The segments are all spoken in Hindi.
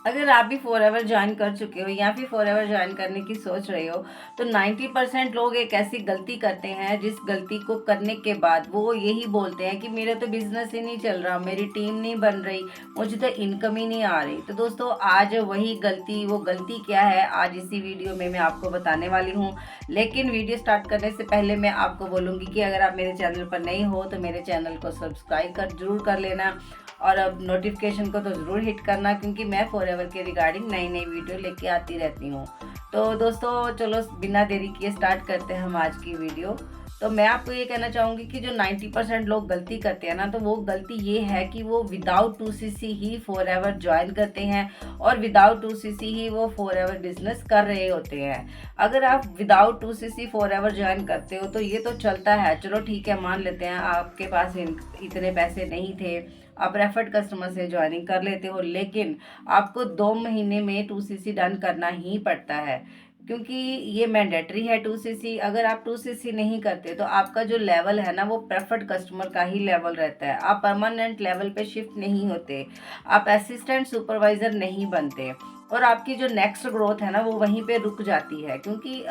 अगर आप भी फॉर एवर ज्वाइन कर चुके हो या फिर फॉर एवर ज्वाइन करने की सोच रहे हो, तो 90% लोग एक ऐसी गलती करते हैं जिस गलती को करने के बाद वो यही बोलते हैं कि मेरा तो बिजनेस ही नहीं चल रहा, मेरी टीम नहीं बन रही, मुझे तो इनकम ही नहीं आ रही। तो दोस्तों, आज वही गलती, वो गलती क्या है, आज इसी वीडियो में मैं आपको बताने वाली हूँ। लेकिन वीडियो स्टार्ट करने से पहले मैं आपको बोलूँगी कि अगर आप मेरे चैनल पर नए हो तो मेरे चैनल को सब्सक्राइब जरूर कर लेना, और अब नोटिफिकेशन को तो ज़रूर हिट करना, क्योंकि मैं फॉर एवर के रिगार्डिंग नई नई वीडियो लेके आती रहती हूँ। तो दोस्तों, चलो बिना देरी किए स्टार्ट करते हैं हम आज की वीडियो। तो मैं आपको ये कहना चाहूँगी कि जो 90% लोग गलती करते हैं ना, तो वो गलती ये है कि वो without 2cc he for ever join करते हैं, और विदाउट 2cc ही वो फॉर एवर बिजनेस कर रहे होते हैं। अगर आप without 2cc for ever join करते हो तो ये तो चलता है, चलो ठीक है, मान लेते हैं आपके पास इतने पैसे नहीं थे, आप रेफर्ड कस्टमर से ज्वाइनिंग कर लेते हो, लेकिन आपको 2 महीने में 2cc डन करना ही पड़ता है, क्योंकि ये मैंडेटरी है 2cc। अगर आप 2cc नहीं करते तो आपका जो लेवल है ना, वो प्रेफर्ड कस्टमर का ही लेवल रहता है, आप परमानेंट लेवल पे शिफ्ट नहीं होते, आप असिस्टेंट सुपरवाइजर नहीं बनते, और आपकी जो नेक्स्ट ग्रोथ है ना, वो वहीं पे रुक जाती है। क्योंकि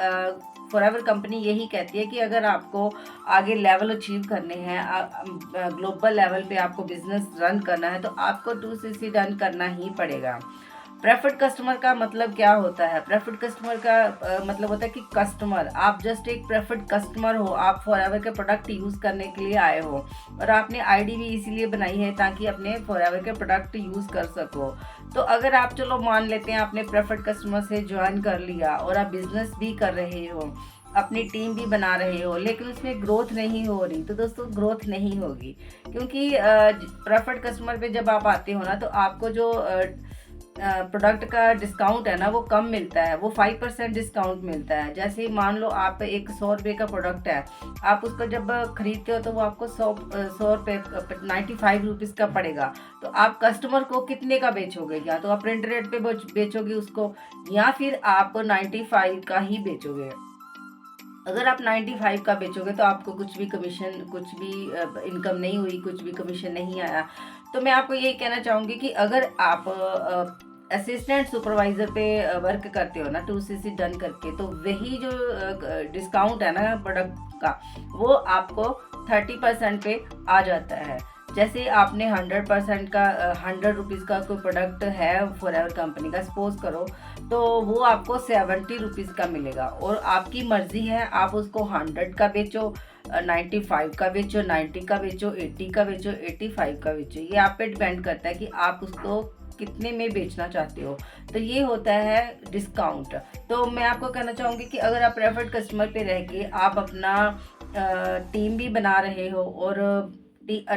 फॉरएवर कंपनी यही कहती है कि अगर आपको आगे लेवल अचीव करने हैं, ग्लोबल लेवल पे आपको बिजनेस रन करना है, तो आपको 2cc डन करना ही पड़ेगा। प्रेफर्ड कस्टमर का मतलब क्या होता है? प्रेफर्ड कस्टमर का मतलब होता है कि कस्टमर, आप जस्ट एक प्रेफर्ड कस्टमर हो, आप फॉरएवर के प्रोडक्ट यूज़ करने के लिए आए हो, और आपने आईडी भी इसीलिए बनाई है ताकि अपने फॉरएवर के प्रोडक्ट यूज़ कर सको। तो अगर आप, चलो मान लेते हैं आपने प्रेफर्ड कस्टमर से ज्वाइन कर लिया और आप बिजनेस भी कर रहे हो, अपनी टीम भी बना रहे हो, लेकिन उसमें ग्रोथ नहीं हो रही, तो दोस्तों ग्रोथ नहीं होगी। क्योंकि प्रेफर्ड कस्टमर पे जब आप आते हो ना, तो आपको जो प्रोडक्ट का डिस्काउंट है ना, वो कम मिलता है, वो 5% डिस्काउंट मिलता है। जैसे मान लो आप एक 100 रुपये का प्रोडक्ट है, आप उसको जब खरीदते हो तो वो आपको 100 रुपये 95 रुपीज़ का पड़ेगा। तो आप कस्टमर को कितने का बेचोगे? या तो आप प्रिंट रेट पे बेचोगे उसको, या फिर आप 95 का ही बेचोगे। अगर आप 95 का बेचोगे तो आपको कुछ भी कमीशन, कुछ भी इनकम नहीं हुई, कुछ भी कमीशन नहीं आया। तो मैं आपको यही कहना चाहूँगी कि अगर आप असिस्टेंट सुपरवाइज़र पे वर्क करते हो ना 2cc डन करके, तो वही जो डिस्काउंट है ना प्रोडक्ट का, वो आपको 30% पे आ जाता है। जैसे आपने 100% का 100 रुपीज़ का कोई प्रोडक्ट है फॉरएवर कंपनी का, सपोज करो, तो वो आपको 70 रुपीज़ का मिलेगा, और आपकी मर्जी है, आप उसको 100 का बेचो, 95 का बेचो, 90 का बेचो, 80 का बेचो, 85 का बेचो, ये आप पे डिपेंड करता है कि आप उसको कितने में बेचना चाहते हो। तो ये होता है डिस्काउंट। तो मैं आपको कहना चाहूँगी कि अगर आप प्रेफर्ड कस्टमर पे रह के आप अपना टीम भी बना रहे हो, और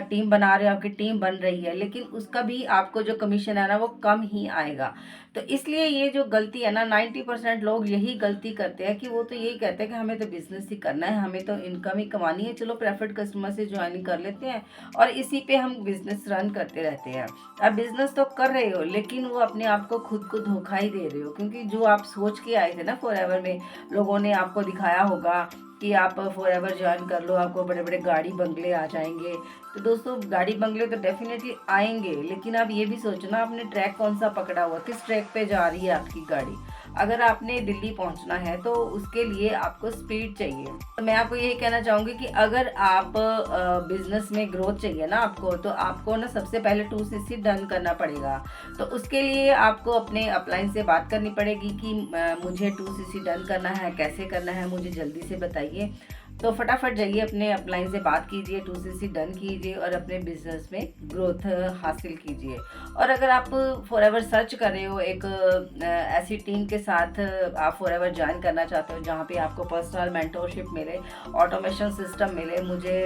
टीम बना रहे हो, आपकी टीम बन रही है, लेकिन उसका भी आपको जो कमीशन है ना, वो कम ही आएगा। तो इसलिए ये जो गलती है ना, 90% लोग यही गलती करते हैं कि वो तो यही कहते हैं कि हमें तो बिजनेस ही करना है, हमें तो इनकम ही कमानी है, चलो प्रेफर्ड कस्टमर से ज्वाइनिंग कर लेते हैं, और इसी पे हम बिजनेस रन करते रहते हैं। अब बिजनेस तो कर रहे हो, लेकिन वो अपने आप को खुद को धोखा ही दे रहे हो, क्योंकि जो आप सोच के आए थे ना फॉरएवर में, लोगों ने आपको दिखाया होगा कि आप फॉरएवर ज्वाइन कर लो, आपको बड़े बड़े गाड़ी बंगले आ जाएंगे। तो दोस्तों, गाड़ी बंगले तो डेफिनेटली आएंगे, लेकिन आप ये भी सोचना आपने ट्रैक कौन सा पकड़ा हुआ, किस ट्रैक पे जा रही है आपकी गाड़ी। अगर आपने दिल्ली पहुंचना है तो उसके लिए आपको स्पीड चाहिए। तो मैं आपको यही कहना चाहूँगी कि अगर आप बिजनेस में ग्रोथ चाहिए ना आपको, तो आपको ना सबसे पहले 2cc डन करना पड़ेगा। तो उसके लिए आपको अपने अपलाइन से बात करनी पड़ेगी कि मुझे 2cc डन करना है, कैसे करना है, मुझे जल्दी से बताइए। तो फटाफट जाइए, अपने अपलाइन से बात कीजिए, 2cc डन कीजिए, और अपने बिजनेस में ग्रोथ हासिल कीजिए। और अगर आप फॉरएवर सर्च कर रहे हो एक ऐसी टीम के साथ, आप फॉरएवर ज्वाइन करना चाहते हो जहाँ पे आपको पर्सनल मेंटोरशिप मिले, ऑटोमेशन सिस्टम मिले, मुझे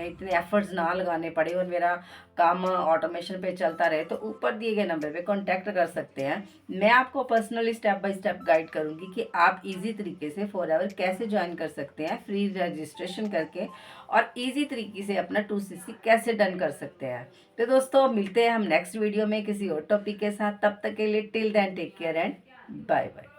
इतने एफर्ट्स ना लगाने पड़े और मेरा काम ऑटोमेशन पे चलता रहे, तो ऊपर दिए गए नंबर पे कांटेक्ट कर सकते हैं। मैं आपको personally step by step guide करूंगी कि आप इजी तरीके से फॉरएवर कैसे ज्वाइन कर सकते हैं, फ्री रजिस्ट्रेशन करके, और इजी तरीके से अपना 2cc कैसे डन कर सकते हैं। तो दोस्तों, मिलते हैं हम नेक्स्ट वीडियो में किसी और टॉपिक के साथ। तब तक के लिए till then take care and bye bye.